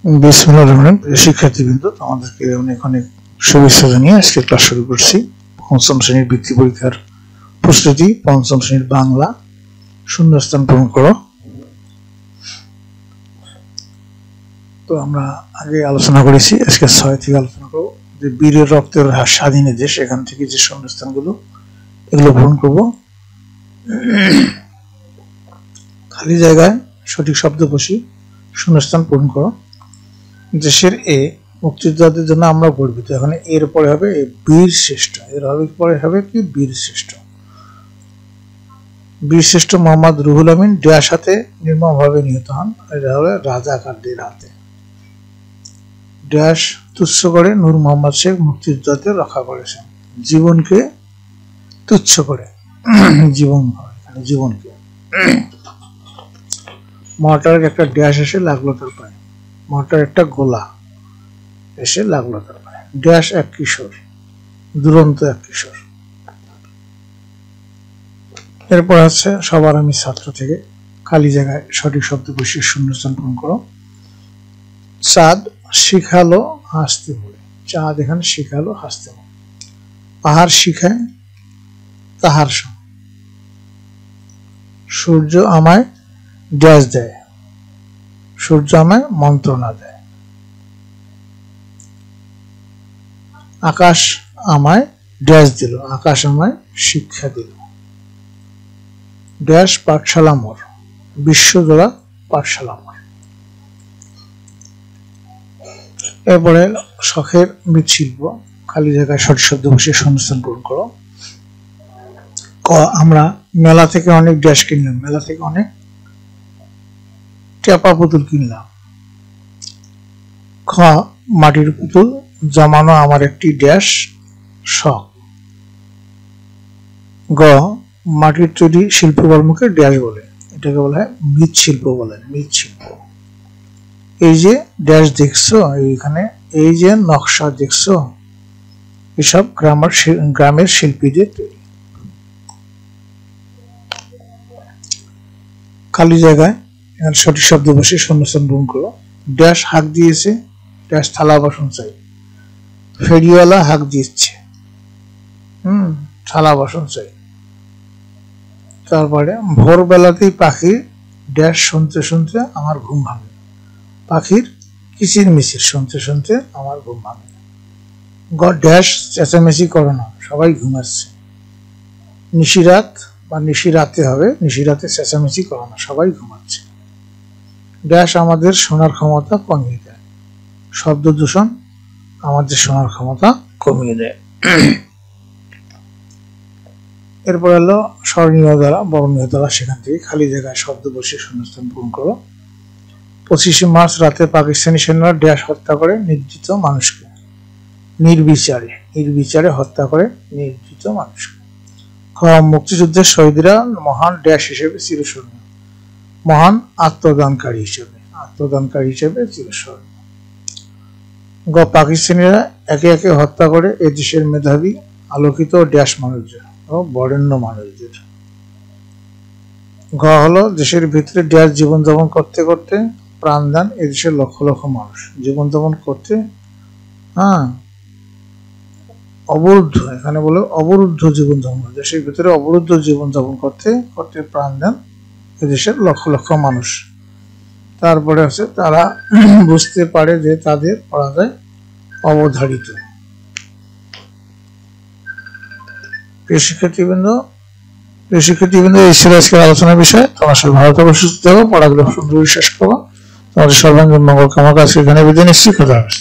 বিসমিল্লাহির রহমানির রহিম। শিক্ষার্থীবৃন্দ, আমাদেরকে অনেক অনেক শুভেচ্ছা জানিয়ে আজকে ক্লাস শুরু করছি। পঞ্চম শ্রেণীর বৃত্তি পরীক্ষার প্রস্তুতি, পঞ্চম শ্রেণীর বাংলা শূন্যস্থান পূরণ করো। তো আমরা আগে আলোচনা করেছি, আজকে 6 থেকে আলোচনা করবো যে বীরের রক্তের স্বাধীন দেশ, এখান থেকে যে শূন্যস্থানগুলো এগুলো পূরণ করব। খালি জায়গায় সঠিক শব্দ বসি শূন্যস্থান পূরণ করো। দেশের এ মুক্তিযোদ্ধাদের জন্য আমরা গর্বিত। এখানে এর পরে হবে বীর শ্রেষ্ঠ, এর হবে পরে হবে কি বীর শ্রেষ্ঠ। বীর শ্রেষ্ঠ মোহাম্মদ রুহুল আমিন ড্যাশ হাতে নির্মমভাবে নিহত হন। এটা হবে রাজাকারদের হাতে। ড্যাশ তুচ্ছ করে নূর মোহাম্মদ শেখ মুক্তিযোদ্ধাদের রক্ষা করেছেন। জীবনকে তুচ্ছ করে, জীবনকে। মর্টারের একটা ড্যাশ এসে লাগলো তার পায়ে, মর্টার একটা গোলা এসে লাগলো তার পায়ে। ড্যাশ এক কিশোর, দুরন্ত এক কিশোর। এরপর আছে সবার আমি ছাত্র থেকে খালি জায়গায় সঠিক শব্দ বসিয়ে শূন্যস্থান পূরণ করো। চাঁদ শিখালো হাসতে বলে, চাঁদ এখানে শিখালো হাসতে বলে। পাহাড় শিখায় তাহার সঙ্গে। সূর্য আমায় ড্যাশ দেয়, সূর্য আমায় মন্ত্রণা দেয়। আকাশ আমায় ড্যাশ দিল, আকাশ আমায় শিক্ষা দিল। ড্যাশ পাঠশালা মোর, বিশ্বজোড়া পাঠশালা মোর। এরপরে শখের মৃৎশিল্প, খালি জায়গায় সঠিক শব্দ বসিয়ে শূন্যস্থান পূরণ করো। ক, আমরা মেলা থেকে অনেক ড্যাশ কিনলাম, মেলা থেকে অনেক চাপা পুতুল কিনলাম। খ, মাটির পুতুল জমানো আমার একটি ড্যাশ শখ। গ, মাটির তৈরি শিল্পকর্মকে ড্যাশ বলে, এটাকে বলা হয় মৃৎশিল্প বলে, মৃৎশিল্প। এই যে ড্যাশ দেখছো, এইখানে এই যে নকশা দেখছো, এসব গ্রামের শিল্পীদের তৈরি। খালি জায়গায় সঠিক শব্দ বসে শূন্যস্থান পূরণ করো। ড্যাশ হাঁক দিয়েছে, ড্যাশ থালা বাসন চাই। ফেরিওয়ালা হাঁক দিচ্ছে, থালা বাসন চাই। তারপরে ভোরবেলাতেই পাখির ড্যাশ শুনতে শুনতে আমার ঘুম ভাঙে, পাখির কিচির মিচির শুনতে শুনতে আমার ঘুম ভাঙে। গ, ড্যাশ চেঁচামেচি করো না, সবাই ঘুমাচ্ছে। নিশিরাত বা নিশিরাতে হবে, নিশিরাতে চেঁচামেচি করো না, সবাই ঘুমাচ্ছে। ড্যাশ আমাদের শোনার ক্ষমতা কমিয়ে দেয়, শব্দ দূষণ আমাদের শোনার ক্ষমতা কমিয়ে দেয়। এরপর হলো স্মরণীয় দ্বারা বরণীয় দ্বারা, সেখান থেকে খালি জায়গায় শব্দ বসিয়ে শূন্যস্থান পূরণ করো। 25শে মার্চ রাতে পাকিস্তানি সেনারা ড্যাশ হত্যা করে নির্যাতিত মানুষকে, নির্বিচারে হত্যা করে নির্যাতিত মানুষকে। খ, মুক্তিযুদ্ধের শহীদরা মহান ড্যাশ হিসেবে চিরস্মরণীয়, মহান আত্মদানকারী হিসেবে চিরস্মরণীয়। গ, পাকিস্তানিরা একে একে হত্যা করে এ দেশের মেধাবী আলোকিত ড্যাশ মানুষদের ও বরেণ্য মানুষদের। ঘ হলো দেশের ভিতরে ড্যাশ জীবনযাপন করতে করতে প্রাণ দান এ দেশের লক্ষ লক্ষ মানুষ, জীবনযাপন করতে অবরুদ্ধ, এখানে বলে অবরুদ্ধ জীবনযাপন, দেশের ভিতরে অবরুদ্ধ জীবনযাপন করতে করতে প্রাণ দেন এ দেশের লক্ষ লক্ষ মানুষ। তারপরে আছে তারা বুঝতে পারে যে তাদের পরাজয় অবধারিত। প্রিয় শিক্ষার্থীবৃন্দ, এই ছিল আজকের আলোচনার বিষয়। তোমরা সবাই ভালো থাকো, সুস্থ থাকো, পড়াগুলো সুন্দর শেষ করো। তোমাদের সর্বাঙ্গীন মঙ্গল কামনা করে আজকে এখানে বিদায় নিচ্ছি। খোদা হাফেজ।